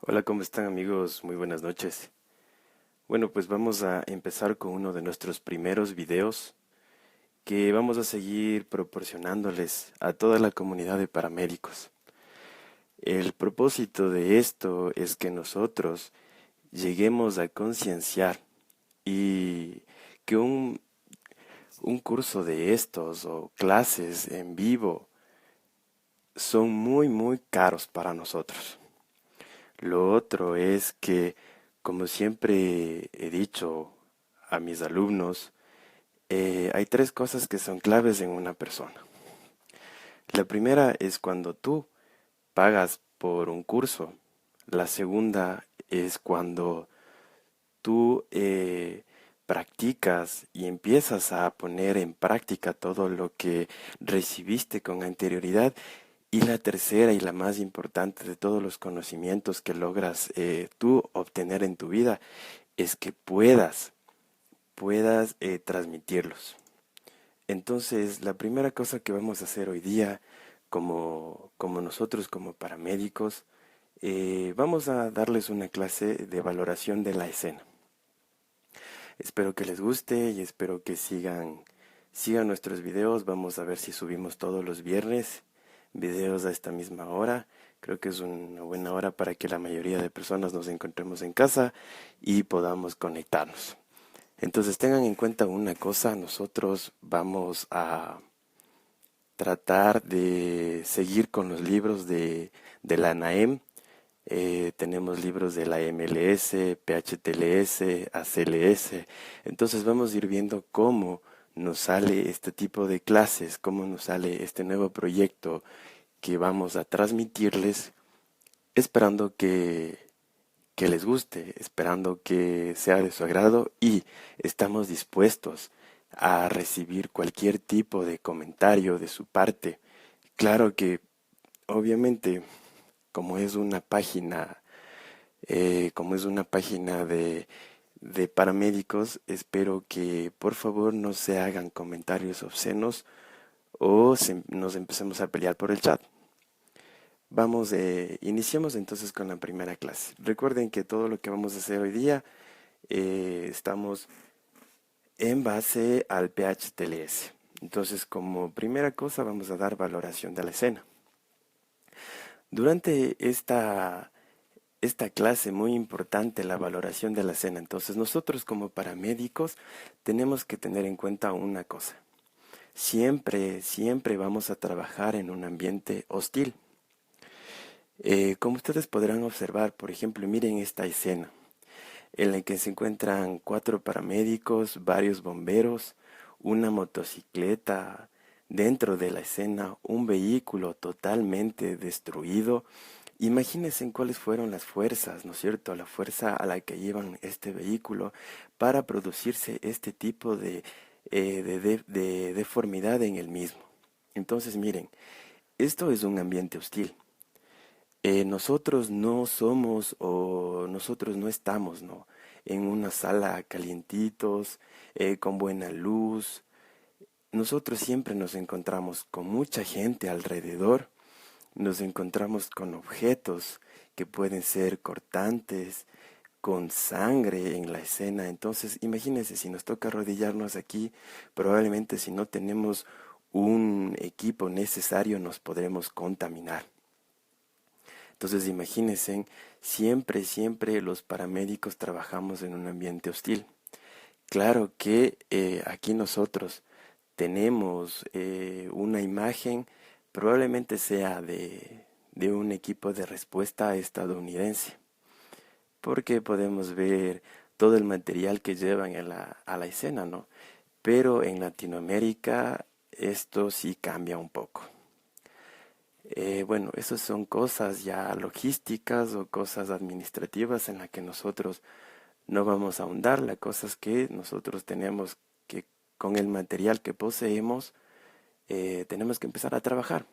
Hola, ¿cómo están amigos? Muy buenas noches. Bueno, pues vamos a empezar con uno de nuestros primeros videos que vamos a seguir proporcionándoles a toda la comunidad de paramédicos. El propósito de esto es que nosotros lleguemos a concienciar y que un curso de estos o clases en vivo son muy caros para nosotros. Lo otro es que, como siempre he dicho a mis alumnos, hay tres cosas que son claves en una persona. La primera es cuando tú pagas por un curso. La segunda es cuando tú practicas y empiezas a poner en práctica todo lo que recibiste con anterioridad. Y la tercera y la más importante de todos los conocimientos que logras tú obtener en tu vida es que puedas transmitirlos. Entonces, la primera cosa que vamos a hacer hoy día, como nosotros como paramédicos, vamos a darles una clase de valoración de la escena. Espero que les guste y espero que sigan nuestros videos. Vamos a ver si subimos todos los viernes videos a esta misma hora. Creo que es una buena hora para que la mayoría de personas nos encontremos en casa y podamos conectarnos. Entonces tengan en cuenta una cosa, nosotros vamos a tratar de seguir con los libros de la ANAEM. Tenemos libros de la MLS, PHTLS, ACLS. Entonces vamos a ir viendo cómo nos sale este tipo de clases, cómo nos sale este nuevo proyecto que vamos a transmitirles, esperando que les guste, esperando que sea de su agrado y estamos dispuestos a recibir cualquier tipo de comentario de su parte. Claro que, obviamente, como es una página, como es una página de paramédicos, espero que por favor no se hagan comentarios obscenos o nos empecemos a pelear por el chat. Iniciemos entonces con la primera clase. Recuerden que todo lo que vamos a hacer hoy día estamos en base al PHTLS. Entonces, como primera cosa, vamos a dar valoración de la escena. Durante esta clase muy importante, la valoración de la escena, entonces nosotros como paramédicos tenemos que tener en cuenta una cosa. Siempre vamos a trabajar en un ambiente hostil. Como ustedes podrán observar, por ejemplo, miren esta escena en la que se encuentran cuatro paramédicos, varios bomberos, una motocicleta, dentro de la escena un vehículo totalmente destruido. Imagínense cuáles fueron las fuerzas, ¿no es cierto? La fuerza a la que llevan este vehículo para producirse este tipo de deformidad en el mismo. Entonces, miren, esto es un ambiente hostil. Nosotros no somos o nosotros no estamos, ¿no? En una sala calientitos, con buena luz. Nosotros siempre nos encontramos con mucha gente alrededor, nos encontramos con objetos que pueden ser cortantes, con sangre en la escena. Entonces, imagínense, si nos toca arrodillarnos aquí, probablemente si no tenemos un equipo necesario nos podremos contaminar. Entonces imagínense, siempre los paramédicos trabajamos en un ambiente hostil. Claro que aquí nosotros tenemos una imagen, probablemente sea de un equipo de respuesta estadounidense, porque podemos ver todo el material que llevan a la escena, ¿no? Pero en Latinoamérica esto sí cambia un poco. Bueno, esas son cosas ya logísticas o cosas administrativas en las que nosotros no vamos a ahondar. La cosa es que nosotros tenemos que, con el material que poseemos, tenemos que empezar a trabajar.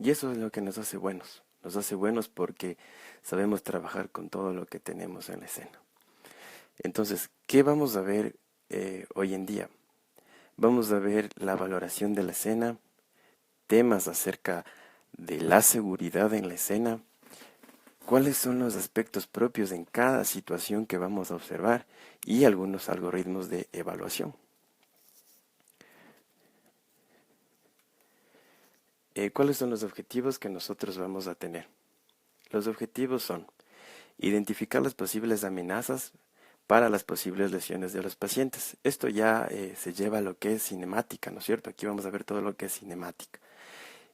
Y eso es lo que nos hace buenos. Nos hace buenos porque sabemos trabajar con todo lo que tenemos en la escena. Entonces, ¿qué vamos a ver hoy en día? Vamos a ver la valoración de la escena, temas acerca de la seguridad en la escena, cuáles son los aspectos propios en cada situación que vamos a observar y algunos algoritmos de evaluación. ¿Cuáles son los objetivos que nosotros vamos a tener? Los objetivos son identificar las posibles amenazas para las posibles lesiones de los pacientes. Esto ya se lleva a lo que es cinemática, ¿no es cierto? Aquí vamos a ver todo lo que es cinemática.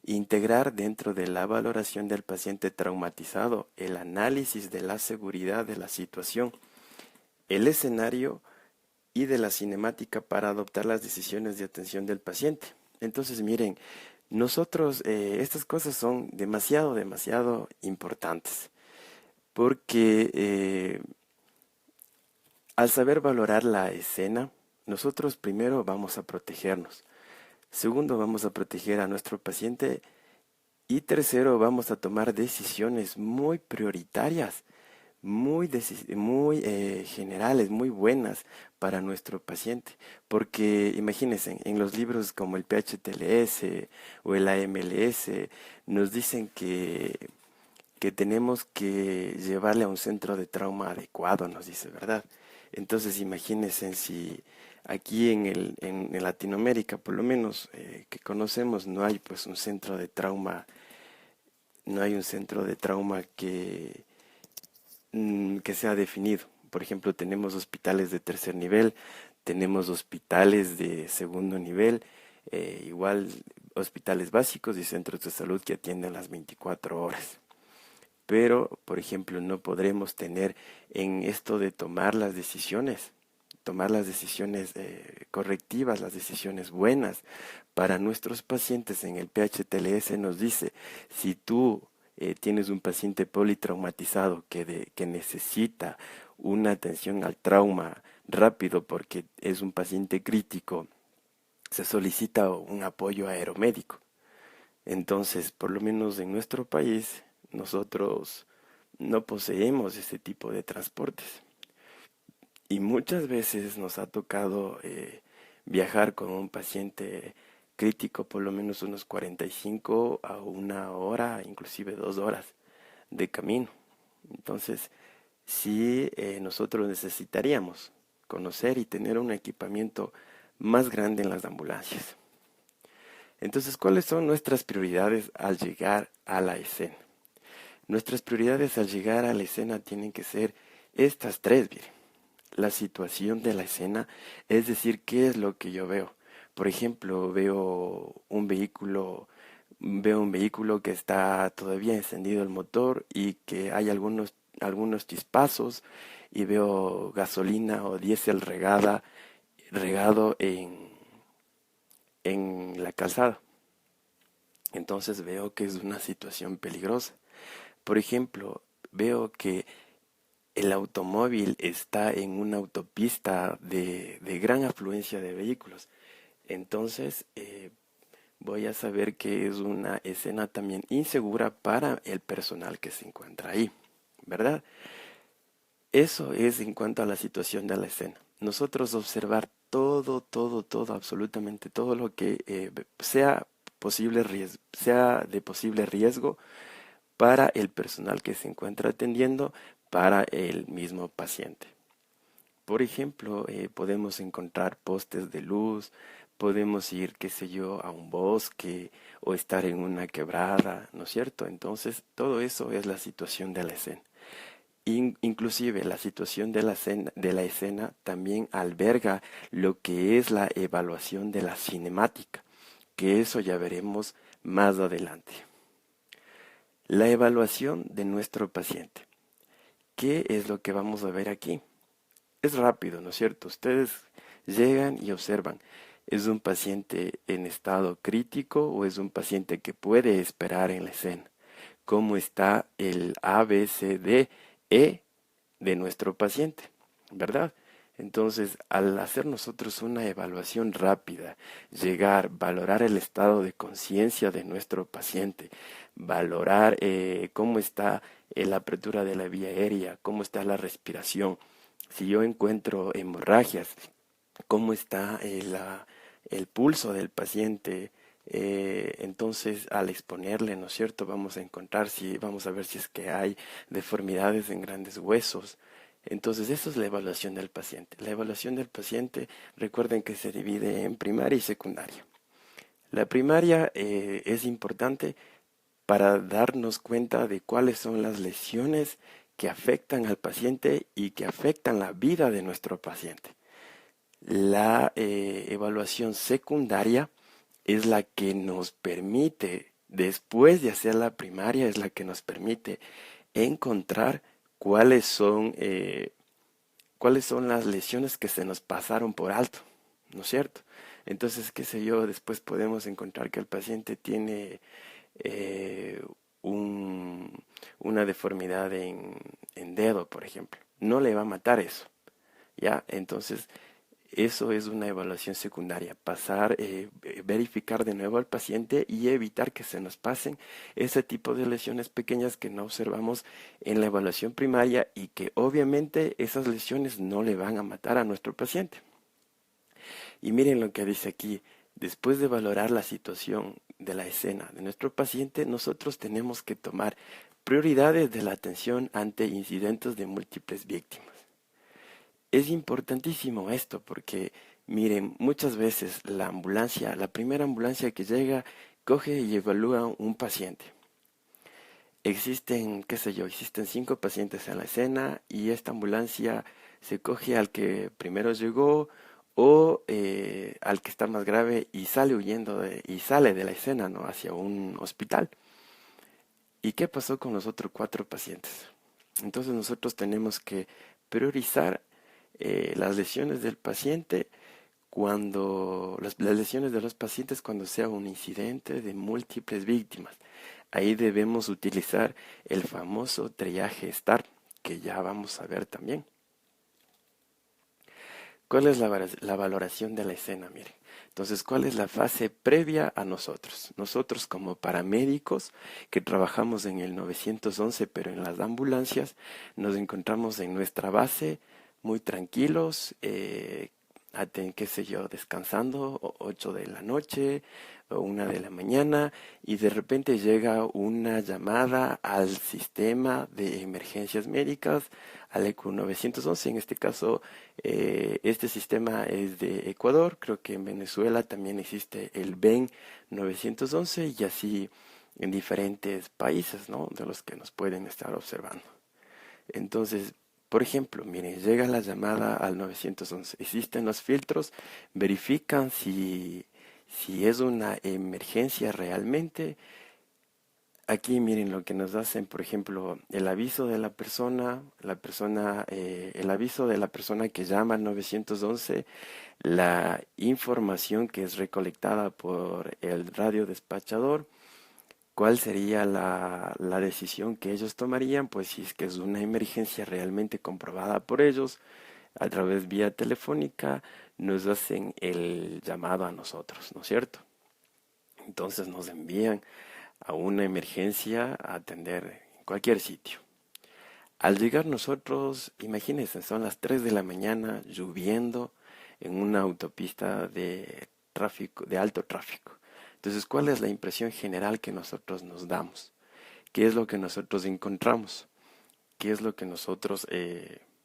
Integrar dentro de la valoración del paciente traumatizado el análisis de la seguridad de la situación, el escenario y de la cinemática para adoptar las decisiones de atención del paciente. Entonces, miren, nosotros, estas cosas son demasiado importantes, porque al saber valorar la escena, nosotros primero vamos a protegernos, segundo vamos a proteger a nuestro paciente y tercero vamos a tomar decisiones muy prioritarias, muy generales, muy buenas para nuestro paciente. Porque imagínense, en los libros como el PHTLS o el AMLS nos dicen que tenemos que llevarle a un centro de trauma adecuado, nos dice, ¿verdad? Entonces imagínense si aquí en Latinoamérica, por lo menos que conocemos, no hay pues un centro de trauma, no hay un centro de trauma que sea definido. Por ejemplo, tenemos hospitales de tercer nivel, tenemos hospitales de segundo nivel, igual hospitales básicos y centros de salud que atienden las 24 horas. Pero, por ejemplo, no podremos tener en esto de tomar las decisiones correctivas, las decisiones buenas para nuestros pacientes. En el PHTLS nos dice, si tú tienes un paciente politraumatizado que necesita una atención al trauma rápido porque es un paciente crítico, se solicita un apoyo aeromédico. Entonces, por lo menos en nuestro país, nosotros no poseemos ese tipo de transportes. Y muchas veces nos ha tocado viajar con un paciente crítico por lo menos unos 45 a una hora, inclusive 2 horas de camino. Entonces, sí, nosotros necesitaríamos conocer y tener un equipamiento más grande en las ambulancias. Entonces, ¿cuáles son nuestras prioridades al llegar a la escena? Nuestras prioridades al llegar a la escena tienen que ser estas tres, miren. La situación de la escena, es decir, qué es lo que yo veo. Por ejemplo, veo un vehículo que está todavía encendido el motor y que hay algunos chispazos y veo gasolina o diésel regado en la calzada. Entonces veo que es una situación peligrosa. Por ejemplo, veo que el automóvil está en una autopista de gran afluencia de vehículos. Entonces voy a saber que es una escena también insegura para el personal que se encuentra ahí, ¿verdad? Eso es en cuanto a la situación de la escena. Nosotros observar todo, absolutamente todo lo que sea de posible riesgo para el personal que se encuentra atendiendo, para el mismo paciente. Por ejemplo, podemos encontrar postes de luz, podemos ir, qué sé yo, a un bosque o estar en una quebrada, ¿no es cierto? Entonces, todo eso es la situación de la escena. Inclusive la situación de la escena también alberga lo que es la evaluación de la cinemática, que eso ya veremos más adelante. La evaluación de nuestro paciente. ¿Qué es lo que vamos a ver aquí? Es rápido, ¿no es cierto? Ustedes llegan y observan, ¿es un paciente en estado crítico o es un paciente que puede esperar en la escena? ¿Cómo está el ABCDE de nuestro paciente? ¿Verdad? Entonces, al hacer nosotros una evaluación rápida, valorar el estado de conciencia de nuestro paciente, valorar cómo está la apertura de la vía aérea, cómo está la respiración, si yo encuentro hemorragias, cómo está el pulso del paciente, Entonces, al exponerle, ¿no es cierto? Vamos a ver si es que hay deformidades en grandes huesos. Entonces, eso es la evaluación del paciente. La evaluación del paciente, recuerden que se divide en primaria y secundaria. La primaria es importante para darnos cuenta de cuáles son las lesiones que afectan al paciente y que afectan la vida de nuestro paciente. La evaluación secundaria es la que nos permite, después de hacer la primaria, es la que nos permite encontrar cuáles son, cuáles son las lesiones que se nos pasaron por alto, ¿no es cierto? Entonces, qué sé yo, después podemos encontrar que el paciente tiene eh, un- una deformidad en dedo, por ejemplo. No le va a matar eso, ¿ya? Entonces, eso es una evaluación secundaria, verificar de nuevo al paciente y evitar que se nos pasen ese tipo de lesiones pequeñas que no observamos en la evaluación primaria y que obviamente esas lesiones no le van a matar a nuestro paciente. Y miren lo que dice aquí, después de valorar la situación de la escena de nuestro paciente, nosotros tenemos que tomar prioridades de la atención ante incidentes de múltiples víctimas. Es importantísimo esto porque, miren, muchas veces la ambulancia, la primera ambulancia que llega, coge y evalúa un paciente. Existen, qué sé yo, existen 5 pacientes en la escena y esta ambulancia se coge al que primero llegó o al que está más grave y sale y sale de la escena, ¿no? Hacia un hospital. ¿Y qué pasó con los otros 4 pacientes? Entonces nosotros tenemos que priorizar las lesiones del paciente las lesiones de los pacientes cuando sea un incidente de múltiples víctimas. Ahí debemos utilizar el famoso triaje STAR, que ya vamos a ver también. ¿Cuál es la valoración de la escena? Miren. Entonces, ¿cuál es la fase previa a nosotros? Nosotros como paramédicos que trabajamos en el 911, pero en las ambulancias, nos encontramos en nuestra base muy tranquilos, qué sé yo, descansando, 8 de la noche o 1 de la mañana, y de repente llega una llamada al sistema de emergencias médicas, al ECU 911. En este caso, este sistema es de Ecuador, creo que en Venezuela también existe el BEN 911 y así en diferentes países, ¿no? De los que nos pueden estar observando. Entonces, por ejemplo, miren, llega la llamada al 911. Existen los filtros, verifican si es una emergencia realmente. Aquí miren lo que nos hacen, por ejemplo, el aviso de el aviso de la persona que llama al 911, la información que es recolectada por el radio despachador. ¿Cuál sería la decisión que ellos tomarían? Pues si es que es una emergencia realmente comprobada por ellos, a través vía telefónica, nos hacen el llamado a nosotros, ¿no es cierto? Entonces nos envían a una emergencia a atender en cualquier sitio. Al llegar nosotros, imagínense, son las 3 de la mañana, lloviendo en una autopista de tráfico, de alto tráfico. Entonces, ¿cuál es la impresión general que nosotros nos damos? ¿Qué es lo que nosotros encontramos? ¿Qué es lo que nosotros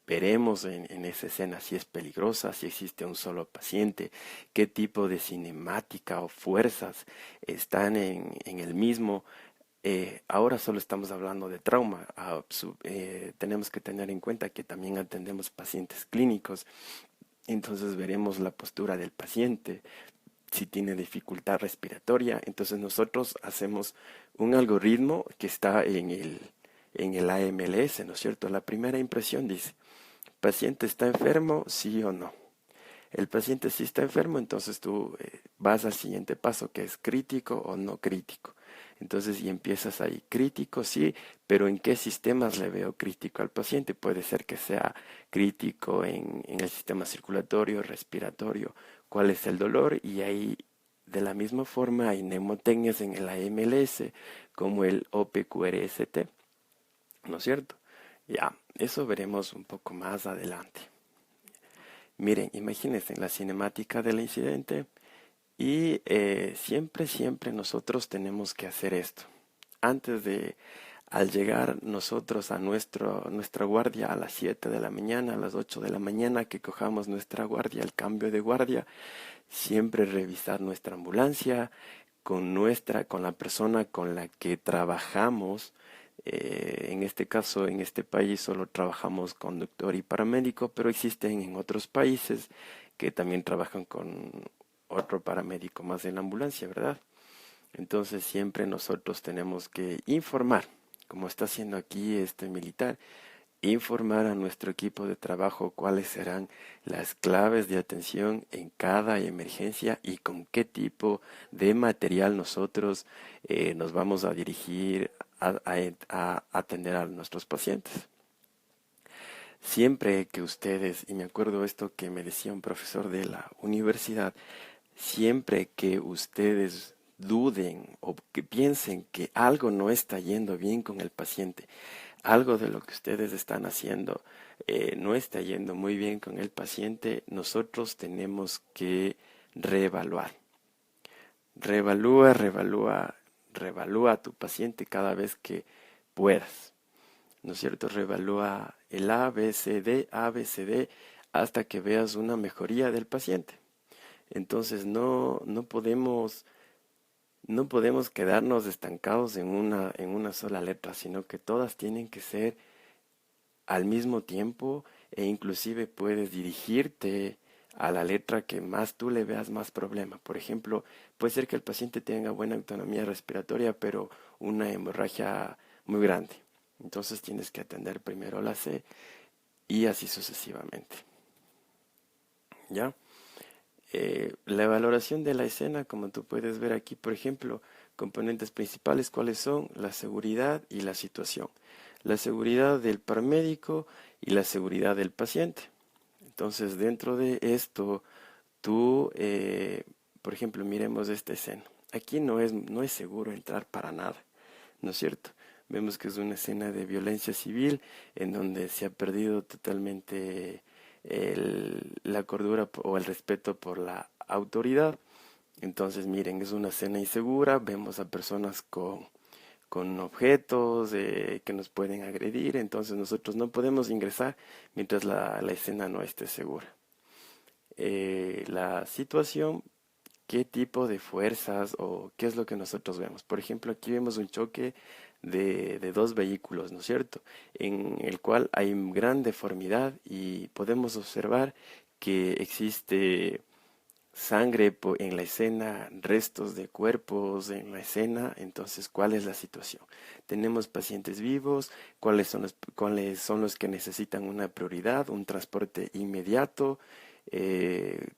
veremos en esa escena? Si es peligrosa, si existe un solo paciente, qué tipo de cinemática o fuerzas están en el mismo. Ahora solo estamos hablando de trauma. Tenemos que tener en cuenta que también atendemos pacientes clínicos. Entonces veremos la postura del paciente, si tiene dificultad respiratoria. Entonces nosotros hacemos un algoritmo que está en el AMLS, ¿no es cierto? La primera impresión dice, ¿paciente está enfermo? Sí o no. El paciente sí está enfermo, entonces tú vas al siguiente paso, que es crítico o no crítico. Entonces, y empiezas ahí, crítico, sí, pero ¿en qué sistemas le veo crítico al paciente? Puede ser que sea crítico en el sistema circulatorio, respiratorio, cuál es el dolor, y ahí de la misma forma hay mnemotecnias en el AMLS, como el OPQRST, ¿no es cierto? Ya, eso veremos un poco más adelante. Miren, imagínense en la cinemática del incidente. Y siempre nosotros tenemos que hacer esto. Antes de, al llegar nosotros a nuestra guardia a las 7 de la mañana, a las 8 de la mañana, que cojamos nuestra guardia, el cambio de guardia, siempre revisar nuestra ambulancia con la persona con la que trabajamos. En este caso, en este país solo trabajamos conductor y paramédico, pero existen en otros países que también trabajan con otro paramédico más en la ambulancia, ¿verdad? Entonces siempre nosotros tenemos que informar, como está haciendo aquí este militar, informar a nuestro equipo de trabajo cuáles serán las claves de atención en cada emergencia y con qué tipo de material nosotros nos vamos a dirigir a atender a nuestros pacientes. Siempre que ustedes, y me acuerdo esto que me decía un profesor de la universidad, siempre que ustedes duden o que piensen que algo no está yendo bien con el paciente, algo de lo que ustedes están haciendo no está yendo muy bien con el paciente, nosotros tenemos que reevaluar. Reevalúa a tu paciente cada vez que puedas. ¿No es cierto? Reevalúa el A, B, C, D, hasta que veas una mejoría del paciente. Entonces no podemos quedarnos estancados en una sola letra, sino que todas tienen que ser al mismo tiempo e inclusive puedes dirigirte a la letra que más tú le veas más problema. Por ejemplo, puede ser que el paciente tenga buena autonomía respiratoria, pero una hemorragia muy grande. Entonces tienes que atender primero la C y así sucesivamente. ¿Ya? La valoración de la escena, como tú puedes ver aquí, por ejemplo, componentes principales, ¿cuáles son? La seguridad y la situación. La seguridad del paramédico y la seguridad del paciente. Entonces, dentro de esto, tú, por ejemplo, miremos esta escena. Aquí no es seguro entrar para nada, ¿no es cierto? Vemos que es una escena de violencia civil en donde se ha perdido totalmente la cordura o el respeto por la autoridad. Entonces, miren, es una escena insegura, vemos a personas con objetos que nos pueden agredir, entonces nosotros no podemos ingresar mientras la escena no esté segura. La situación, qué tipo de fuerzas o qué es lo que nosotros vemos. Por ejemplo, aquí vemos un choque de dos vehículos, ¿no es cierto? En el cual hay gran deformidad y podemos observar que existe sangre en la escena, restos de cuerpos en la escena. Entonces, ¿cuál es la situación? Tenemos pacientes vivos, cuáles son los que necesitan una prioridad, un transporte inmediato.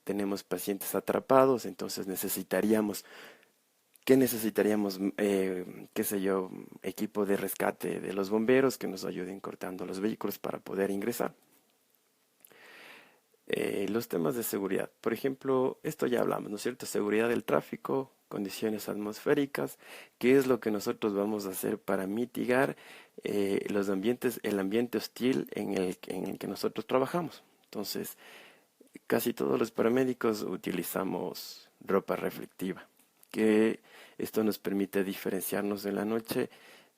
Tenemos pacientes atrapados, entonces ¿qué necesitaríamos? Qué sé yo, equipo de rescate de los bomberos que nos ayuden cortando los vehículos para poder ingresar. Los temas de seguridad. Por ejemplo, esto ya hablamos, ¿no es cierto? Seguridad del tráfico, condiciones atmosféricas, qué es lo que nosotros vamos a hacer para mitigar el ambiente hostil en el que nosotros trabajamos. Entonces, casi todos los paramédicos utilizamos ropa reflectiva, que esto nos permite diferenciarnos en la noche,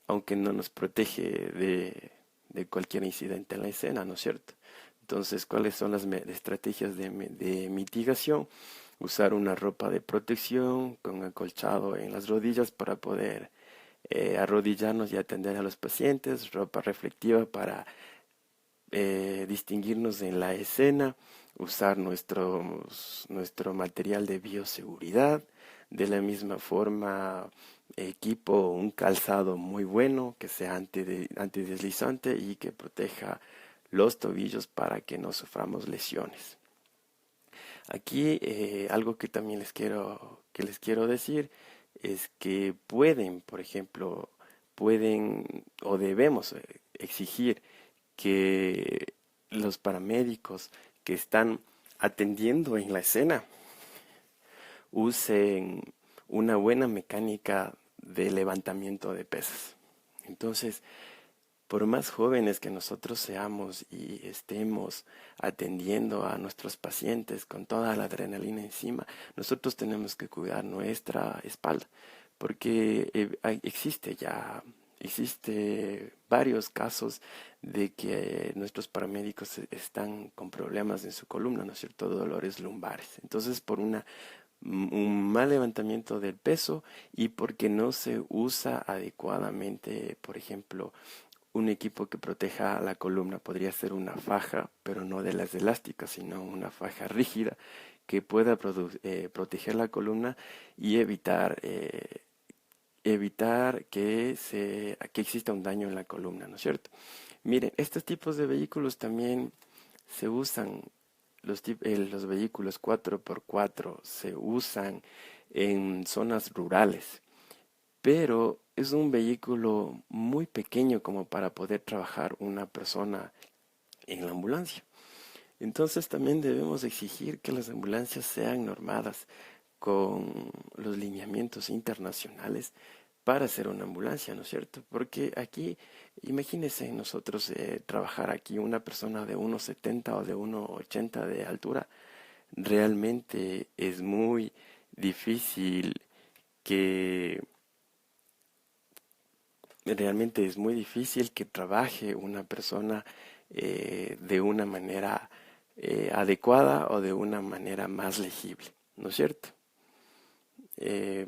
aunque no nos protege de cualquier incidente en la escena, ¿no es cierto? Entonces, ¿cuáles son las estrategias de mitigación? Usar una ropa de protección con acolchado en las rodillas para poder arrodillarnos y atender a los pacientes, ropa reflectiva para distinguirnos en la escena, usar nuestro material de bioseguridad, de la misma forma equipo, un calzado muy bueno que sea antideslizante y que proteja los tobillos para que no suframos lesiones. Aquí algo que también les quiero decir es que pueden, por ejemplo, pueden o debemos exigir que los paramédicos que están atendiendo en la escena usen una buena mecánica de levantamiento de pesas. Entonces, por más jóvenes que nosotros seamos y estemos atendiendo a nuestros pacientes con toda la adrenalina encima, nosotros tenemos que cuidar nuestra espalda, porque existe varios casos de que nuestros paramédicos están con problemas en su columna, ¿no es cierto? Dolores lumbares. Entonces, por un mal levantamiento del peso y porque no se usa adecuadamente, por ejemplo, un equipo que proteja la columna. Podría ser una faja, pero no de las elásticas, sino una faja rígida que pueda proteger la columna y evitar que exista un daño en la columna, ¿no es cierto? Miren, estos tipos de vehículos también se usan, los vehículos 4x4 se usan en zonas rurales, pero es un vehículo muy pequeño como para poder trabajar una persona en la ambulancia. Entonces también debemos exigir que las ambulancias sean normadas con los lineamientos internacionales para ser una ambulancia, ¿no es cierto? Porque aquí, imagínense nosotros trabajar aquí una persona de 1,70 o de 1,80 de altura, realmente es muy difícil que realmente es muy difícil que trabaje una persona de una manera adecuada o de una manera más legible, ¿no es cierto? Eh,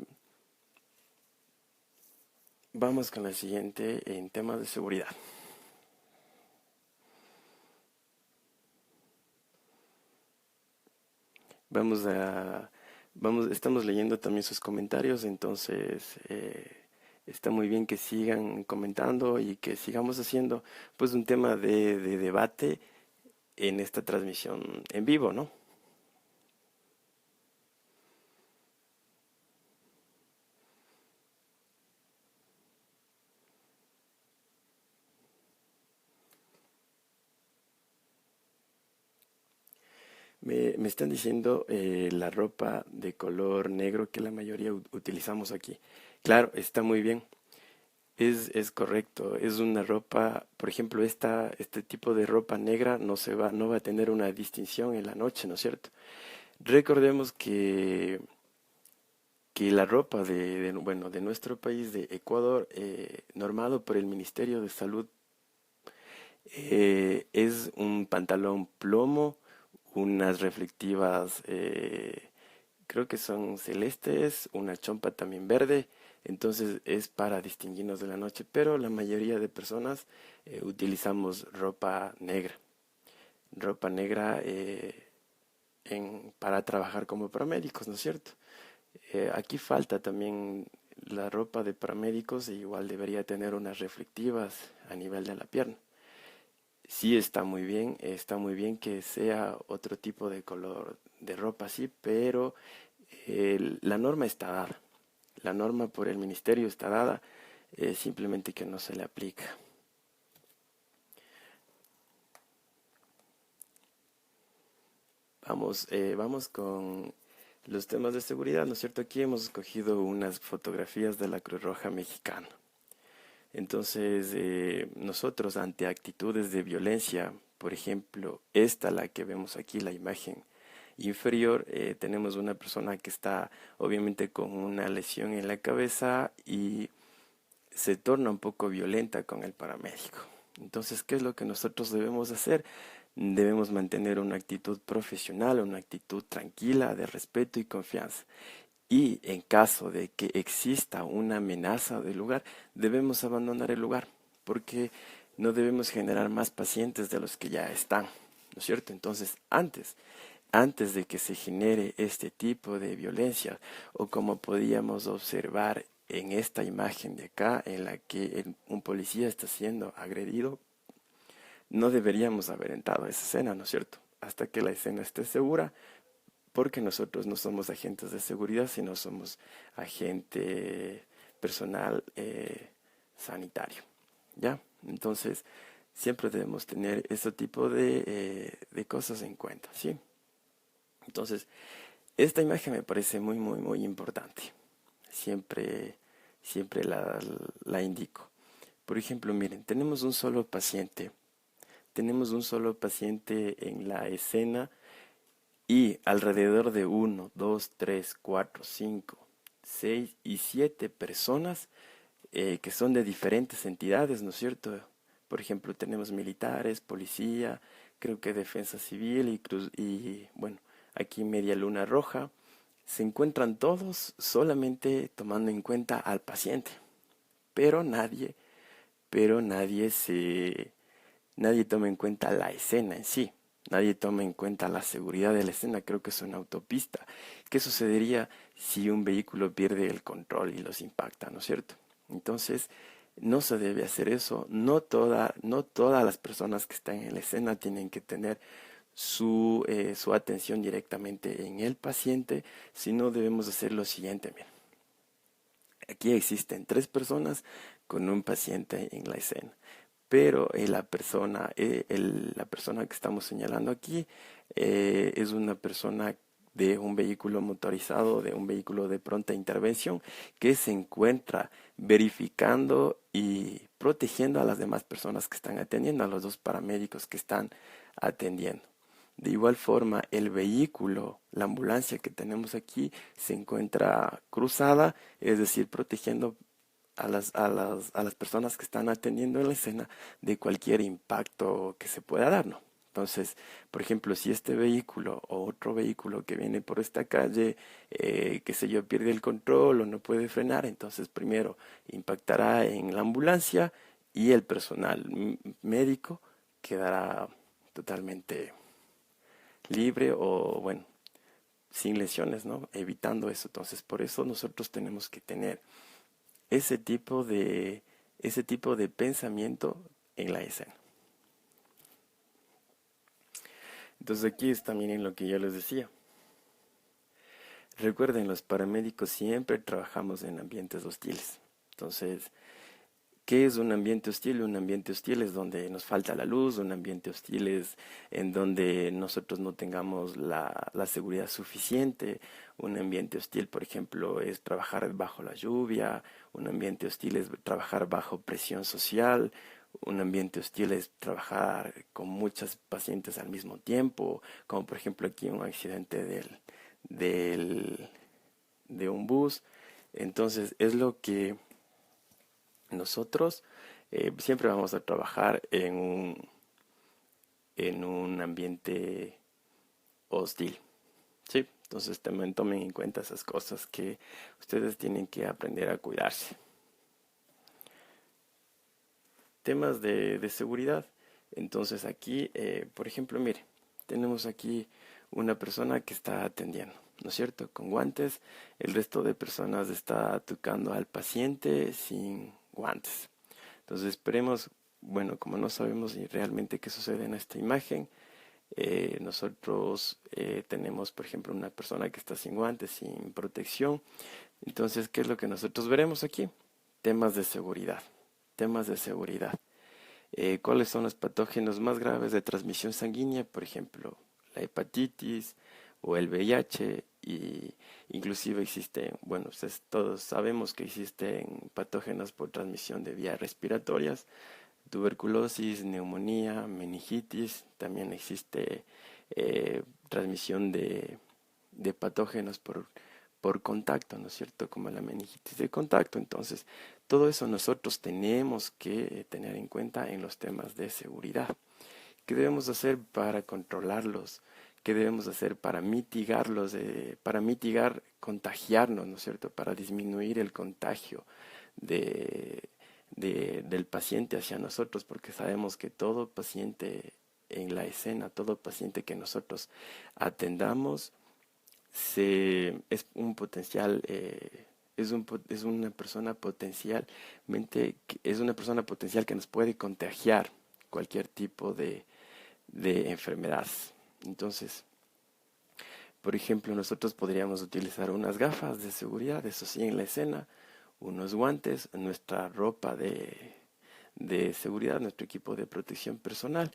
Vamos con la siguiente en temas de seguridad. Vamos a, estamos leyendo también sus comentarios, entonces está muy bien que sigan comentando y que sigamos haciendo pues un tema de debate en esta transmisión en vivo, ¿no? Me están diciendo la ropa de color negro que la mayoría utilizamos aquí. Claro, está muy bien. Es correcto. Es una ropa, por ejemplo, este tipo de ropa negra no va a tener una distinción en la noche, ¿no es cierto? Recordemos que la ropa bueno, de nuestro país, de Ecuador, normado por el Ministerio de Salud, es un pantalón plomo, unas reflectivas, creo que son celestes, una chompa también verde, entonces es para distinguirnos de la noche, pero la mayoría de personas utilizamos ropa negra para trabajar como paramédicos, ¿no es cierto? Aquí falta también la ropa de paramédicos, e igual debería tener unas reflectivas a nivel de la pierna. Sí, está muy bien que sea otro tipo de color de ropa, sí, pero la norma está dada. La norma por el ministerio está dada, simplemente que no se le aplica. Vamos con los temas de seguridad, ¿no es cierto? Aquí hemos escogido unas fotografías de la Cruz Roja Mexicana. Entonces, nosotros ante actitudes de violencia, por ejemplo, la que vemos aquí, la imagen inferior, tenemos una persona que está obviamente con una lesión en la cabeza y se torna un poco violenta con el paramédico. Entonces, ¿qué es lo que nosotros debemos hacer? Debemos mantener una actitud profesional, una actitud tranquila, de respeto y confianza. Y en caso de que exista una amenaza del lugar, debemos abandonar el lugar, porque no debemos generar más pacientes de los que ya están, ¿no es cierto? Entonces, antes de que se genere este tipo de violencia, o como podíamos observar en esta imagen de acá, en la que un policía está siendo agredido, no deberíamos haber entrado a esa escena, ¿no es cierto? Hasta que la escena esté segura, porque nosotros no somos agentes de seguridad, sino somos agente personal sanitario, ¿ya? Entonces, siempre debemos tener ese tipo de cosas en cuenta, ¿sí? Entonces, esta imagen me parece muy, muy, muy importante. Siempre, siempre la indico. Por ejemplo, miren, tenemos un solo paciente en la escena y alrededor de uno, 2, 3, 4, 5, 6 y 7 personas que son de diferentes entidades, ¿no es cierto? Por ejemplo, tenemos militares, policía, creo que defensa civil y bueno, aquí Media Luna Roja. Se encuentran todos solamente tomando en cuenta al paciente, pero nadie, nadie toma en cuenta la escena en sí. Nadie toma en cuenta la seguridad de la escena, creo que es una autopista. ¿Qué sucedería si un vehículo pierde el control y los impacta, ¿no es cierto? Entonces, no se debe hacer eso. No todas las personas que están en la escena tienen que tener su atención directamente en el paciente, sino debemos hacer lo siguiente. Mira, aquí existen tres personas con un paciente en la escena, pero la persona que estamos señalando aquí es una persona de un vehículo motorizado, de un vehículo de pronta intervención, que se encuentra verificando y protegiendo a las demás personas que están atendiendo, a los dos paramédicos que están atendiendo. De igual forma, el vehículo, la ambulancia que tenemos aquí, se encuentra cruzada, es decir, protegiendo a las personas que están atendiendo en la escena de cualquier impacto que se pueda dar, ¿no? Entonces, por ejemplo, si este vehículo o otro vehículo que viene por esta calle, qué sé yo, pierde el control o no puede frenar, entonces primero impactará en la ambulancia y el personal médico quedará totalmente libre o, bueno, sin lesiones, ¿no? Evitando eso. Entonces, por eso nosotros tenemos que tener ese tipo de, ese tipo de pensamiento en la escena. Entonces aquí es también en lo que yo les decía. Recuerden, los paramédicos siempre trabajamos en ambientes hostiles. Entonces, ¿qué es un ambiente hostil? Un ambiente hostil es donde nos falta la luz, un ambiente hostil es en donde nosotros no tengamos la seguridad suficiente, un ambiente hostil, por ejemplo, es trabajar bajo la lluvia, un ambiente hostil es trabajar bajo presión social, un ambiente hostil es trabajar con muchos pacientes al mismo tiempo, como por ejemplo aquí un accidente del, de un bus. Entonces, es lo que nosotros siempre vamos a trabajar en un ambiente hostil, ¿sí? Entonces también tomen en cuenta esas cosas que ustedes tienen que aprender a cuidarse. Temas de seguridad. Entonces aquí, por ejemplo, mire, tenemos aquí una persona que está atendiendo, ¿no es cierto? Con guantes. El resto de personas está tocando al paciente sin guantes. Entonces esperemos, bueno, como no sabemos realmente qué sucede en esta imagen, nosotros tenemos, por ejemplo, una persona que está sin guantes, sin protección. Entonces, ¿qué es lo que nosotros veremos aquí? Temas de seguridad. Temas de seguridad. ¿Cuáles son los patógenos más graves de transmisión sanguínea? Por ejemplo, la hepatitis o el VIH y inclusive existen, bueno, ustedes todos sabemos que existen patógenos por transmisión de vías respiratorias, tuberculosis, neumonía, meningitis, también existe transmisión de patógenos por contacto, ¿no es cierto? Como la meningitis de contacto. Entonces, todo eso nosotros tenemos que tener en cuenta en los temas de seguridad. ¿Qué debemos hacer para controlarlos? ¿Qué debemos hacer para mitigarlos, para mitigar contagiarnos, ¿no es cierto? Para disminuir el contagio de, del paciente hacia nosotros, porque sabemos que todo paciente en la escena, todo paciente que nosotros atendamos, es un potencial, es una persona potencialmente, es una persona potencial que nos puede contagiar cualquier tipo de enfermedad. Entonces, por ejemplo, nosotros podríamos utilizar unas gafas de seguridad, eso sí, en la escena, unos guantes, nuestra ropa de seguridad, nuestro equipo de protección personal.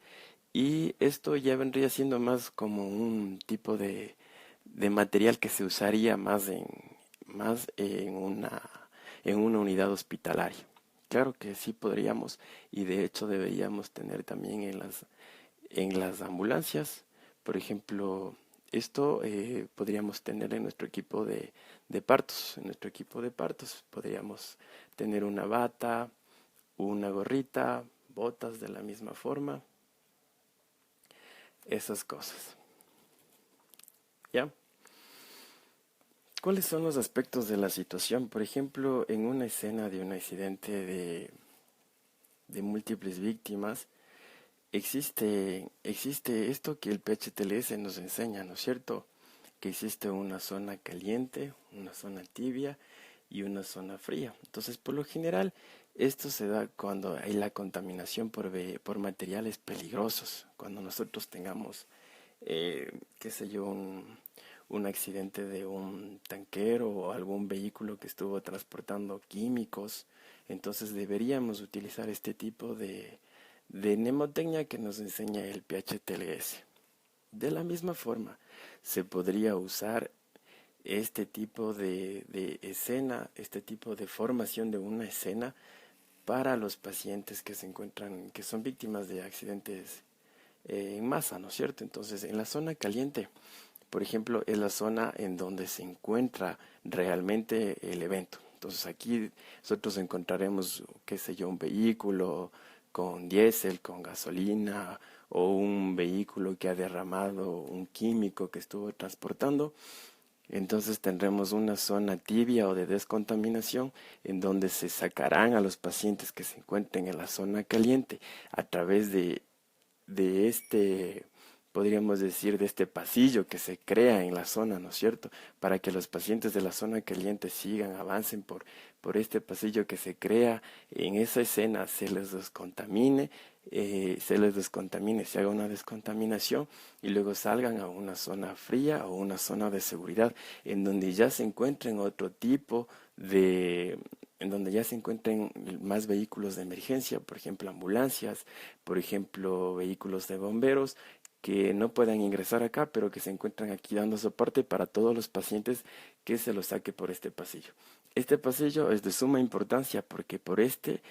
Y esto ya vendría siendo más como un tipo de material que se usaría más en una unidad hospitalaria. Claro que sí podríamos, y de hecho deberíamos tener también en las ambulancias. Por ejemplo, esto podríamos tener en nuestro equipo de partos. En nuestro equipo de partos podríamos tener una bata, una gorrita, botas de la misma forma, esas cosas. ¿Ya? ¿Cuáles son los aspectos de la situación? Por ejemplo, en una escena de un accidente de múltiples víctimas, existe esto que el PHTLS nos enseña, ¿no es cierto? Que existe una zona caliente, una zona tibia y una zona fría. Entonces, por lo general, esto se da cuando hay la contaminación por materiales peligrosos, cuando nosotros tengamos, qué sé yo, un accidente de un tanquero o algún vehículo que estuvo transportando químicos. Entonces deberíamos utilizar este tipo de mnemotecnia que nos enseña el PHTLS. De la misma forma, se podría usar este tipo de escena, este tipo de formación de una escena para los pacientes que se encuentran, que son víctimas de accidentes en masa, ¿no es cierto? Entonces, en la zona caliente, por ejemplo, es la zona en donde se encuentra realmente el evento. Entonces, aquí nosotros encontraremos, qué sé yo, un vehículo con diésel, con gasolina, o un vehículo que ha derramado un químico que estuvo transportando. Entonces tendremos una zona tibia o de descontaminación en donde se sacarán a los pacientes que se encuentren en la zona caliente a través de este, podríamos decir, de este pasillo que se crea en la zona, ¿no es cierto? Para que los pacientes de la zona caliente sigan, avancen por este pasillo que se crea en esa escena, se les descontamine, se haga una descontaminación y luego salgan a una zona fría o una zona de seguridad en donde ya se encuentren otro tipo de, en donde ya se encuentren más vehículos de emergencia, por ejemplo ambulancias, por ejemplo vehículos de bomberos que no puedan ingresar acá, pero que se encuentran aquí dando soporte para todos los pacientes que se los saque por este pasillo. Este pasillo es de suma importancia porque por este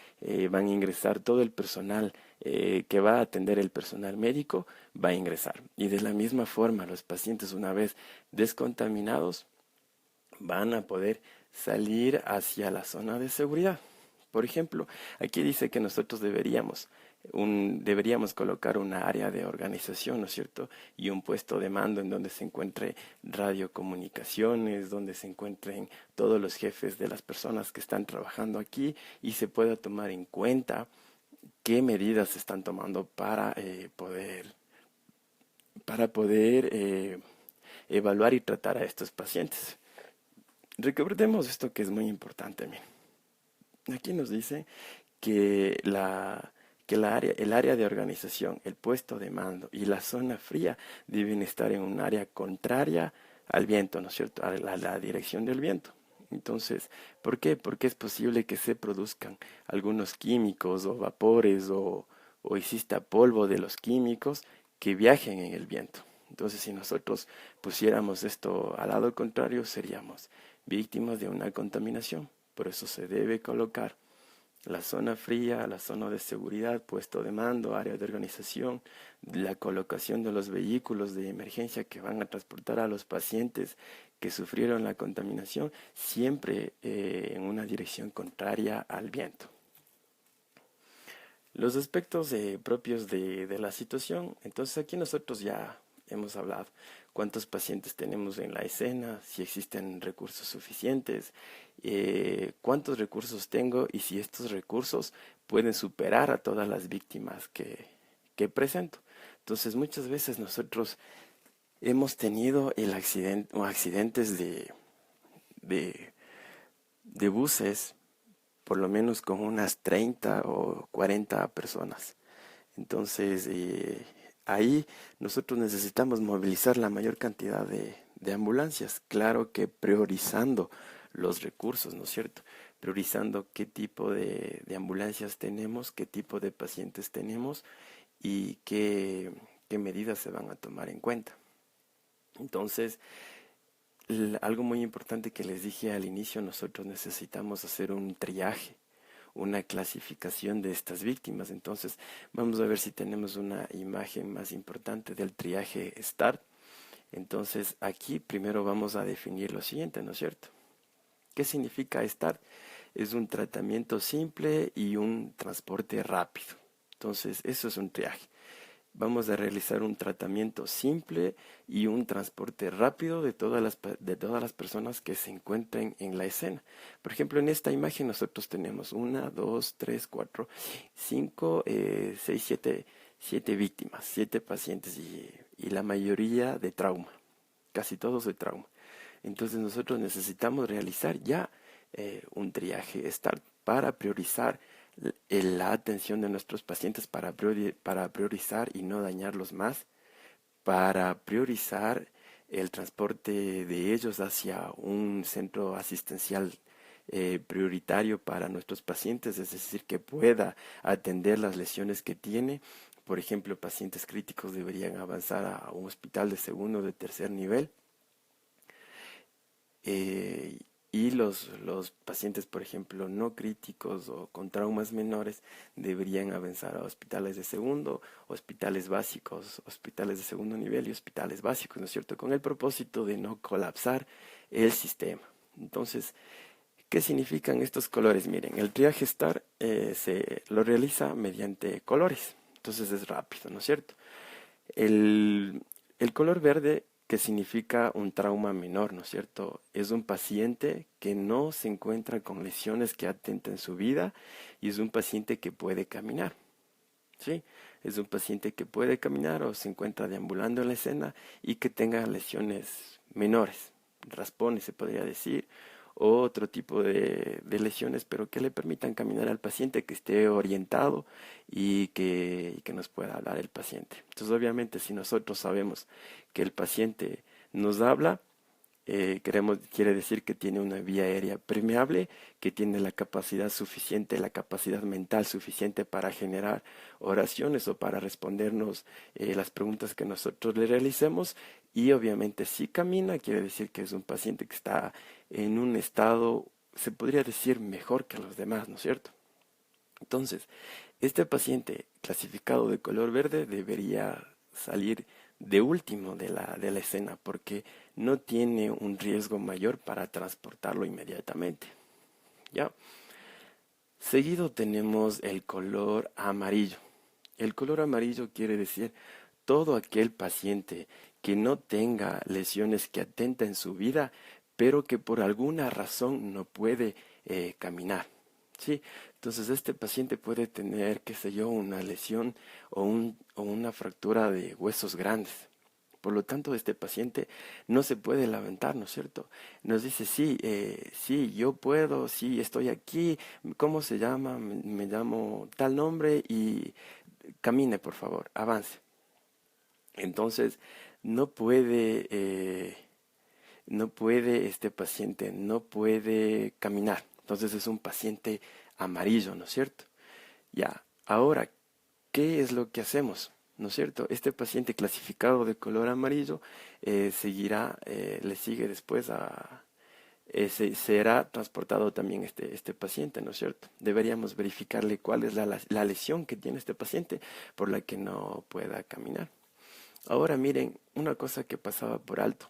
van a ingresar todo el personal que va a atender el personal médico, va a ingresar. Y de la misma forma, los pacientes una vez descontaminados van a poder salir hacia la zona de seguridad. Por ejemplo, aquí dice que nosotros deberíamos colocar una área de organización, ¿no es cierto? Y un puesto de mando en donde se encuentre radiocomunicaciones, donde se encuentren todos los jefes de las personas que están trabajando aquí y se pueda tomar en cuenta qué medidas se están tomando para poder evaluar y tratar a estos pacientes. Recordemos esto que es muy importante. Miren. Aquí nos dice que el área de organización, el puesto de mando y la zona fría deben estar en un área contraria al viento, ¿no es cierto? A la dirección del viento. Entonces, ¿por qué? Porque es posible que se produzcan algunos químicos o vapores o exista polvo de los químicos que viajen en el viento. Entonces, si nosotros pusiéramos esto al lado contrario, seríamos víctimas de una contaminación. Por eso se debe colocar la zona fría, la zona de seguridad, puesto de mando, área de organización, la colocación de los vehículos de emergencia que van a transportar a los pacientes que sufrieron la contaminación, siempre en una dirección contraria al viento. Los aspectos propios de la situación, entonces aquí nosotros ya hemos hablado cuántos pacientes tenemos en la escena, si existen recursos suficientes, cuántos recursos tengo y si estos recursos pueden superar a todas las víctimas que presento. Entonces muchas veces nosotros hemos tenido el accidente o accidentes de, de buses por lo menos con unas 30 o 40 personas. Entonces, ahí nosotros necesitamos movilizar la mayor cantidad de ambulancias, claro que priorizando los recursos, ¿no es cierto? Priorizando qué tipo de ambulancias tenemos, qué tipo de pacientes tenemos y qué medidas se van a tomar en cuenta. Entonces, algo muy importante que les dije al inicio, nosotros necesitamos hacer un triaje. una clasificación de estas víctimas. Entonces, vamos a ver si tenemos una imagen más importante del triaje START. Entonces, aquí primero vamos a definir lo siguiente, ¿no es cierto? ¿Qué significa START? Es un tratamiento simple y un transporte rápido. Entonces, eso es un triaje. Vamos a realizar un tratamiento simple y un transporte rápido de todas las personas que se encuentren en la escena. Por ejemplo, en esta imagen nosotros tenemos 1, 2, 3, 4, 5, 6, 7 víctimas, 7 pacientes y la mayoría de trauma, casi todos de trauma. Entonces nosotros necesitamos realizar ya un triaje START para priorizar la atención de nuestros pacientes, para priorizar y no dañarlos más, para priorizar el transporte de ellos hacia un centro asistencial prioritario para nuestros pacientes, es decir, que pueda atender las lesiones que tiene. Por ejemplo, pacientes críticos deberían avanzar a un hospital de segundo o de tercer nivel. eh, y los pacientes, por ejemplo, no críticos o con traumas menores deberían avanzar a hospitales de segundo, hospitales básicos, hospitales de segundo nivel y hospitales básicos, ¿no es cierto? Con el propósito de no colapsar el sistema. Entonces, ¿qué significan estos colores? Miren, el triaje STAR se lo realiza mediante colores, entonces es rápido, ¿no es cierto? El, el color verde, que significa un trauma menor, ¿no es cierto? Es un paciente que no se encuentra con lesiones que atenten su vida y es un paciente que puede caminar, ¿sí? Es un paciente que puede caminar o se encuentra deambulando en la escena y que tenga lesiones menores, raspones se podría decir, o otro tipo de lesiones, pero que le permitan caminar al paciente, que esté orientado y que nos pueda hablar el paciente. Entonces, obviamente, si nosotros sabemos que el paciente nos habla, quiere decir que tiene una vía aérea permeable, que tiene la capacidad suficiente, la capacidad mental suficiente para generar oraciones o para respondernos las preguntas que nosotros le realicemos. Y obviamente si camina, quiere decir que es un paciente que está en un estado, se podría decir, mejor que los demás, ¿no es cierto? Entonces, este paciente clasificado de color verde debería salir de último de la escena porque no tiene un riesgo mayor para transportarlo inmediatamente. ¿Ya? Seguido tenemos el color amarillo. El color amarillo quiere decir todo aquel paciente que no tenga lesiones que atenten su vida, pero que por alguna razón no puede caminar. ¿Sí? Entonces este paciente puede tener, qué sé yo, una lesión o una fractura de huesos grandes. Por lo tanto, este paciente no se puede levantar, ¿no es cierto? Nos dice, sí, sí, yo puedo, sí, estoy aquí, ¿cómo se llama? Me llamo tal nombre y camine, por favor, avance. Entonces, no puede, no puede este paciente, no puede caminar. Entonces es un paciente amarillo, ¿no es cierto? Ya, ahora, ¿qué es lo que hacemos? ¿No es cierto? Este paciente clasificado de color amarillo le sigue después será transportado también este paciente, ¿no es cierto? Deberíamos verificarle cuál es la lesión que tiene este paciente por la que no pueda caminar. Ahora miren, una cosa que pasaba por alto.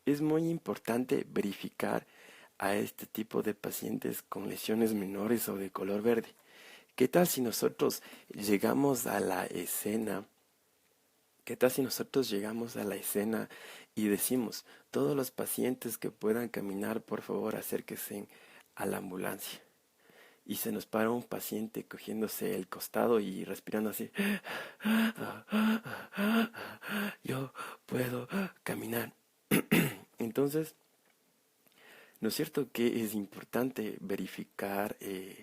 Es muy importante verificar a este tipo de pacientes con lesiones menores o de color verde. ¿Qué tal si nosotros llegamos a la escena? ¿Qué tal si nosotros llegamos a la escena y decimos, todos los pacientes que puedan caminar, por favor, acérquense a la ambulancia? Y se nos para un paciente cogiéndose el costado y respirando así. Yo puedo caminar. Entonces, ¿no es cierto que es importante verificarle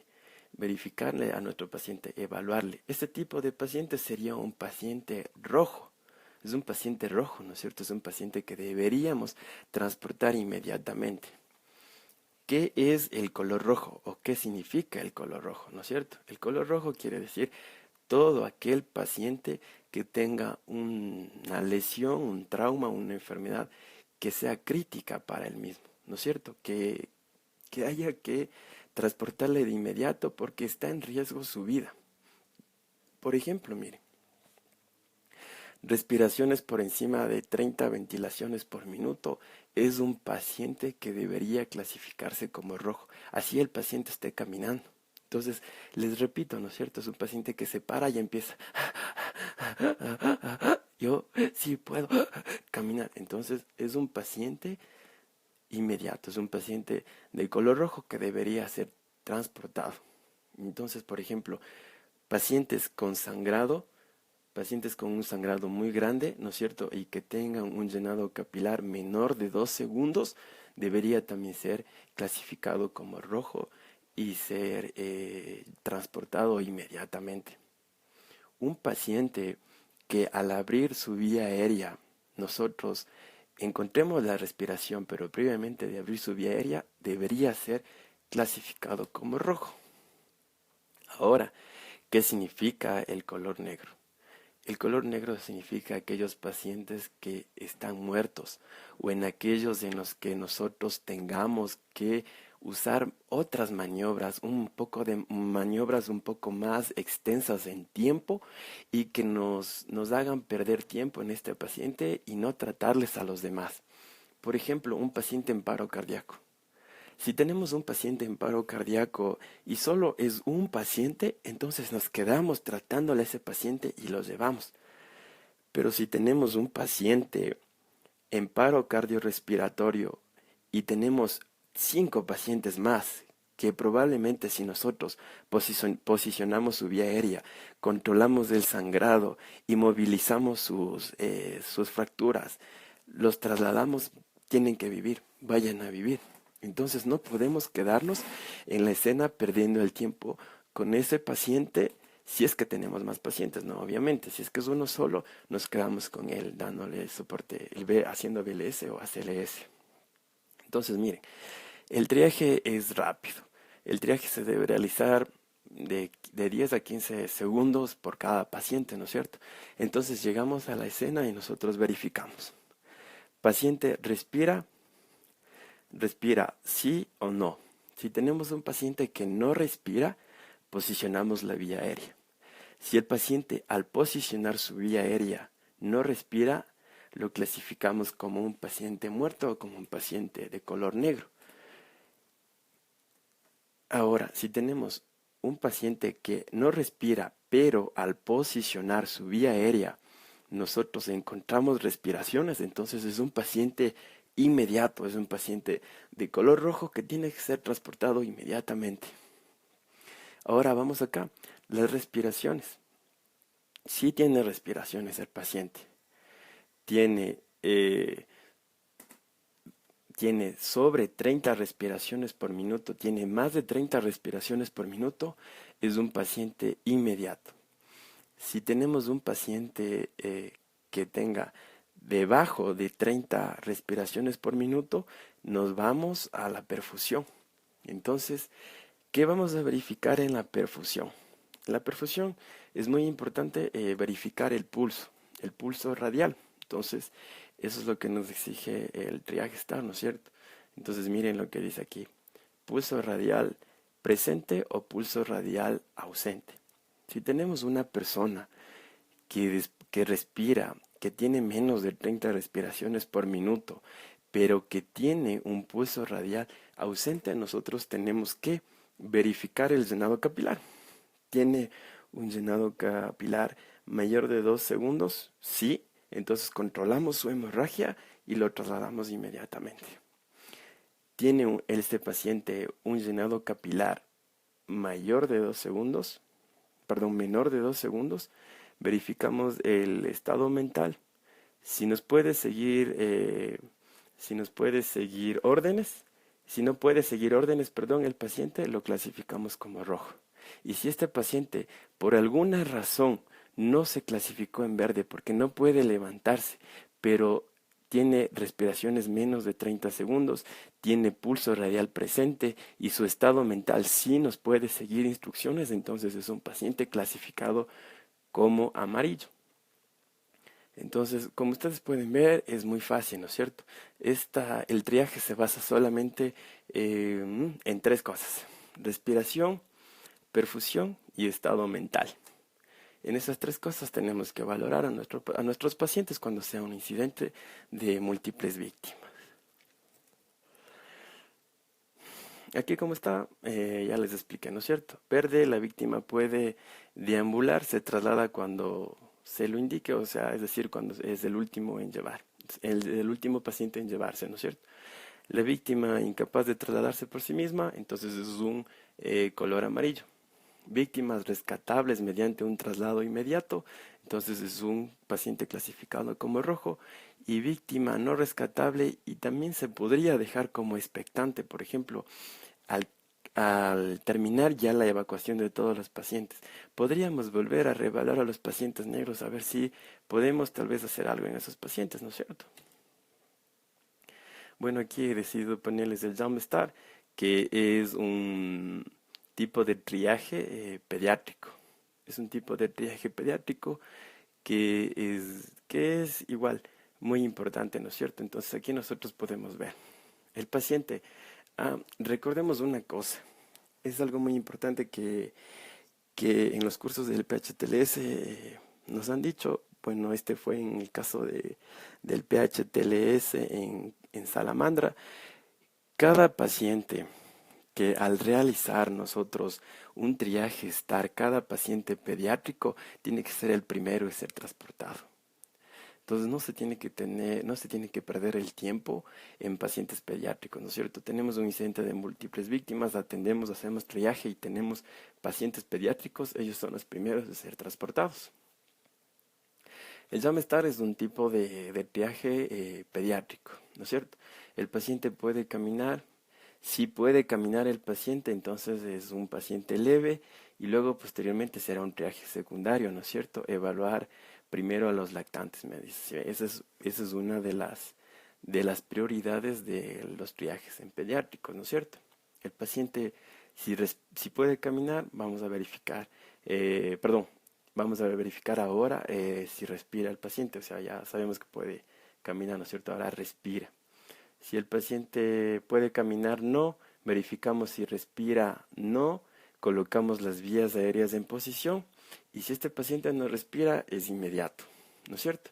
a nuestro paciente, evaluarle? Este tipo de paciente sería un paciente rojo. Es un paciente rojo, ¿no es cierto? Es un paciente que deberíamos transportar inmediatamente. ¿Qué es el color rojo o qué significa el color rojo? ¿No es cierto? El color rojo quiere decir todo aquel paciente que tenga una lesión, un trauma, una enfermedad que sea crítica para él mismo, ¿no es cierto? Que haya que transportarle de inmediato porque está en riesgo su vida. Por ejemplo, miren, respiraciones por encima de 30 ventilaciones por minuto es un paciente que debería clasificarse como rojo. Así el paciente esté caminando. Entonces, les repito, ¿no es cierto? Es un paciente que se para y empieza. Yo sí puedo caminar. Entonces, es un paciente inmediato, es un paciente de color rojo que debería ser transportado. Entonces, por ejemplo, pacientes con sangrado, pacientes con un sangrado muy grande, ¿no es cierto? Y que tengan un llenado capilar menor de 2 segundos, debería también ser clasificado como rojo y ser transportado inmediatamente. Un paciente que al abrir su vía aérea, nosotros encontremos la respiración, pero previamente de abrir su vía aérea, debería ser clasificado como rojo. Ahora, ¿qué significa el color negro? El color negro significa aquellos pacientes que están muertos o en aquellos en los que nosotros tengamos que usar otras maniobras, un poco de maniobras un poco más extensas en tiempo y que nos hagan perder tiempo en este paciente y no tratarles a los demás. Por ejemplo, un paciente en paro cardíaco. Si tenemos un paciente en paro cardíaco y solo es un paciente, entonces nos quedamos tratándole a ese paciente y lo llevamos. Pero si tenemos un paciente en paro cardiorrespiratorio y tenemos 5 pacientes más, que probablemente si nosotros posicionamos su vía aérea, controlamos el sangrado y movilizamos sus fracturas, los trasladamos, tienen que vivir, vayan a vivir. Entonces no podemos quedarnos en la escena perdiendo el tiempo con ese paciente si es que tenemos más pacientes, no, obviamente. Si es que es uno solo, nos quedamos con él dándole soporte, haciendo BLS o ACLS. Entonces, miren, el triaje es rápido. El triaje se debe realizar de 10 a 15 segundos por cada paciente, ¿no es cierto? Entonces llegamos a la escena y nosotros verificamos. Paciente respira sí o no. Si tenemos un paciente que no respira, posicionamos la vía aérea. Si el paciente al posicionar su vía aérea no respira, lo clasificamos como un paciente muerto o como un paciente de color negro. Ahora, si tenemos un paciente que no respira, pero al posicionar su vía aérea nosotros encontramos respiraciones, entonces es un paciente inmediato, es un paciente de color rojo que tiene que ser transportado inmediatamente. Ahora vamos acá, las respiraciones. Sí tiene respiraciones el paciente. Tiene, eh, tiene sobre 30 respiraciones por minuto, tiene más de 30 respiraciones por minuto, es un paciente inmediato. Si tenemos un paciente que tenga debajo de 30 respiraciones por minuto, nos vamos a la perfusión. Entonces, ¿qué vamos a verificar en la perfusión? En la perfusión es muy importante verificar el pulso radial. Entonces, eso es lo que nos exige el triaje STAR, ¿no es cierto? Entonces, miren lo que dice aquí. Pulso radial presente o pulso radial ausente. Si tenemos una persona que respira, que tiene menos de 30 respiraciones por minuto, pero que tiene un pulso radial ausente, nosotros tenemos que verificar el llenado capilar. ¿Tiene un llenado capilar mayor de 2 segundos? Sí, entonces controlamos su hemorragia y lo trasladamos inmediatamente. ¿Tiene este paciente un llenado capilar mayor de 2 segundos? Perdón, menor de 2 segundos, verificamos el estado mental. Si nos puede seguir órdenes, si no puede seguir órdenes, perdón, el paciente lo clasificamos como rojo. Y si este paciente por alguna razón no se clasificó en verde porque no puede levantarse, pero tiene respiraciones menos de 30 segundos, tiene pulso radial presente y su estado mental sí nos puede seguir instrucciones, entonces es un paciente clasificado como amarillo. Entonces, como ustedes pueden ver, es muy fácil, ¿no es cierto? El triaje se basa solamente en 3 cosas. respiración, perfusión y estado mental. En esas tres cosas tenemos que valorar a nuestros pacientes cuando sea un incidente de múltiples víctimas. Aquí como está, ya les expliqué, ¿no es cierto? Verde, la víctima puede deambular, se traslada cuando se lo indique, o sea, es decir, cuando es el último en llevar, el último paciente en llevarse, ¿no es cierto? La víctima incapaz de trasladarse por sí misma, entonces es un color amarillo. Víctimas rescatables mediante un traslado inmediato, entonces es un paciente clasificado como rojo. Y víctima no rescatable y también se podría dejar como expectante, por ejemplo, al, al terminar ya la evacuación de todos los pacientes. Podríamos volver a reevaluar a los pacientes negros a ver si podemos tal vez hacer algo en esos pacientes, ¿no es cierto? Bueno, aquí he decidido ponerles el Jumpstart, que es un tipo de triaje pediátrico. Es un tipo de triaje pediátrico que es igual muy importante, ¿no es cierto? Entonces aquí nosotros podemos ver el paciente. Recordemos una cosa, es algo muy importante que en los cursos del PHTLS nos han dicho. Bueno, este fue en el caso del PHTLS en Salamandra. Cada paciente que al realizar nosotros un triaje STAR, cada paciente pediátrico tiene que ser el primero en ser transportado. Entonces no se tiene que perder el tiempo en pacientes pediátricos, ¿no es cierto? Tenemos un incidente de múltiples víctimas, atendemos, hacemos triaje y tenemos pacientes pediátricos, ellos son los primeros en ser transportados. El Jamstar es un tipo de triaje pediátrico, ¿no es cierto? El paciente puede caminar. Si puede caminar el paciente, entonces es un paciente leve y luego posteriormente será un triaje secundario, ¿no es cierto? Evaluar primero a los lactantes, me dice. Sí, esa es una de las prioridades de los triajes en pediátricos, ¿no es cierto? El paciente, si puede caminar, vamos a verificar, vamos a verificar ahora si respira el paciente, o sea, ya sabemos que puede caminar, ¿no es cierto? Ahora respira. Si el paciente puede caminar, no. Verificamos si respira, no. Colocamos las vías aéreas en posición. Y si este paciente no respira, es inmediato, ¿no es cierto?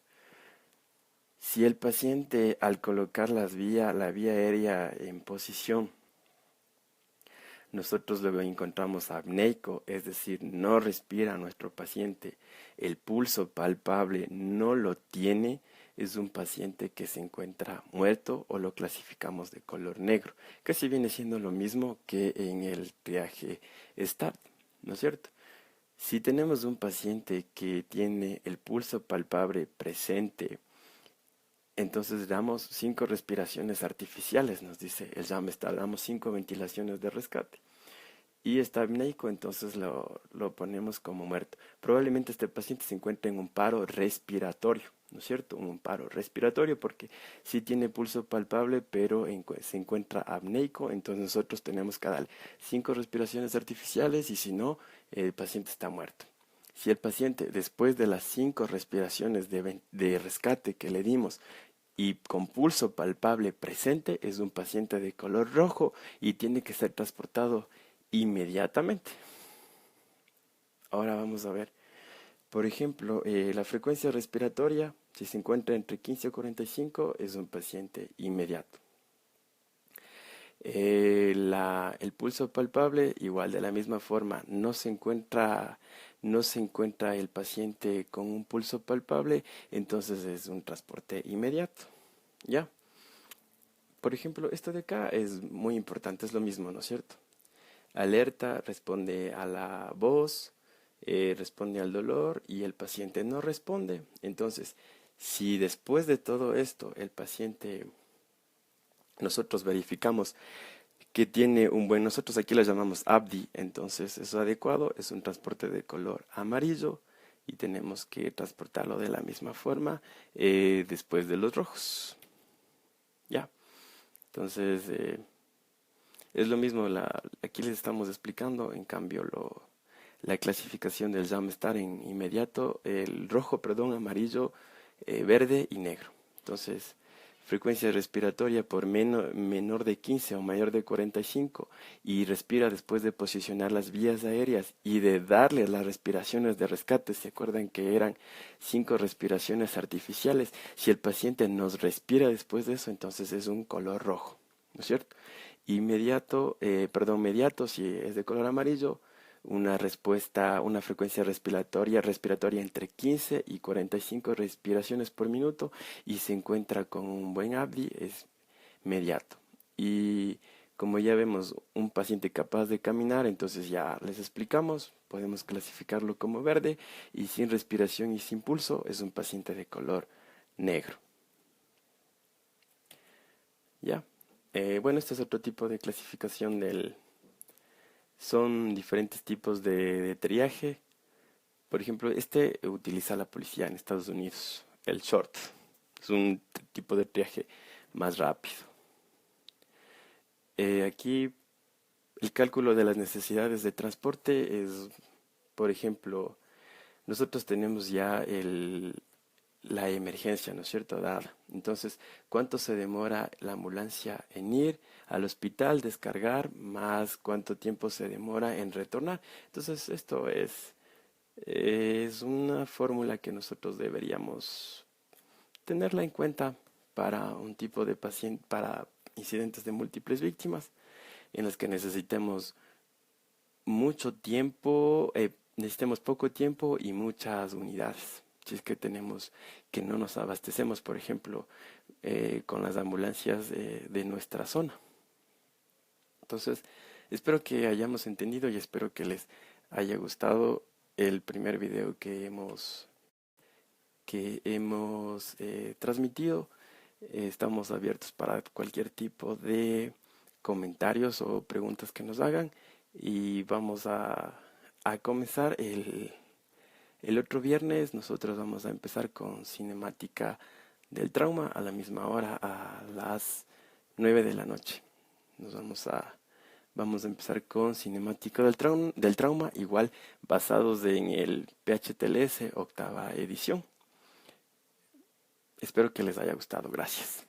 Si el paciente al colocar la vía aérea en posición, nosotros luego encontramos apneico, es decir, no respira nuestro paciente, el pulso palpable no lo tiene, es un paciente que se encuentra muerto o lo clasificamos de color negro, que si viene siendo lo mismo que en el triaje START, ¿no es cierto? Si tenemos un paciente que tiene el pulso palpable presente, entonces damos 5 respiraciones artificiales, nos dice el JAMSTAR, damos 5 ventilaciones de rescate. Y está apneico, entonces lo ponemos como muerto. Probablemente este paciente se encuentre en un paro respiratorio, ¿no es cierto? Un paro respiratorio porque sí tiene pulso palpable, pero se encuentra apneico, entonces nosotros tenemos que darle 5 respiraciones artificiales y si no, el paciente está muerto. Si el paciente, después de las 5 respiraciones de rescate que le dimos y con pulso palpable presente, es un paciente de color rojo y tiene que ser transportado inmediatamente. Ahora vamos a ver, por ejemplo, la frecuencia respiratoria, si se encuentra entre 15 y 45, es un paciente inmediato. El pulso palpable, igual de la misma forma, no se encuentra el paciente con un pulso palpable, entonces es un transporte inmediato. ¿Ya? Por ejemplo, esto de acá es muy importante, es lo mismo, ¿no es cierto? Alerta, responde a la voz, responde al dolor y el paciente no responde. Entonces, si después de todo esto el paciente, nosotros verificamos que tiene nosotros aquí lo llamamos ABDI, entonces eso adecuado, es un transporte de color amarillo y tenemos que transportarlo de la misma forma después de los rojos. Ya, entonces es lo mismo, aquí les estamos explicando, en cambio la clasificación del Jamstar en inmediato, el rojo, perdón, amarillo, verde y negro. Entonces, frecuencia respiratoria por menor de 15 o mayor de 45 y respira después de posicionar las vías aéreas y de darle las respiraciones de rescate. ¿Se acuerdan que eran 5 respiraciones artificiales? Si el paciente nos respira después de eso, entonces es un color rojo, ¿no es cierto? Mediato, si es de color amarillo, una respuesta, una frecuencia respiratoria entre 15 y 45 respiraciones por minuto y se encuentra con un buen ABDI, es mediato. Y como ya vemos un paciente capaz de caminar, entonces ya les explicamos, podemos clasificarlo como verde y sin respiración y sin pulso es un paciente de color negro. ¿Ya? Bueno, este es otro tipo de clasificación son diferentes tipos de triaje. Por ejemplo, este utiliza la policía en Estados Unidos, el short. Es un tipo de triaje más rápido. Aquí el cálculo de las necesidades de transporte es, por ejemplo, nosotros tenemos ya la emergencia, ¿no es cierto? Dada. Entonces, ¿cuánto se demora la ambulancia en ir al hospital, descargar, más cuánto tiempo se demora en retornar? Entonces, esto es una fórmula que nosotros deberíamos tenerla en cuenta para un tipo de paciente, para incidentes de múltiples víctimas, en los que necesitemos poco tiempo y muchas unidades. Si es que tenemos que no nos abastecemos, por ejemplo, con las ambulancias de nuestra zona. Entonces, espero que hayamos entendido y espero que les haya gustado el primer video que hemos transmitido. Estamos abiertos para cualquier tipo de comentarios o preguntas que nos hagan y vamos a comenzar el otro viernes. Nosotros vamos a empezar con cinemática del trauma a la misma hora, a las 9 de la noche. Vamos a empezar con cinemática del trauma, igual basados en el PHTLS octava edición. Espero que les haya gustado. Gracias.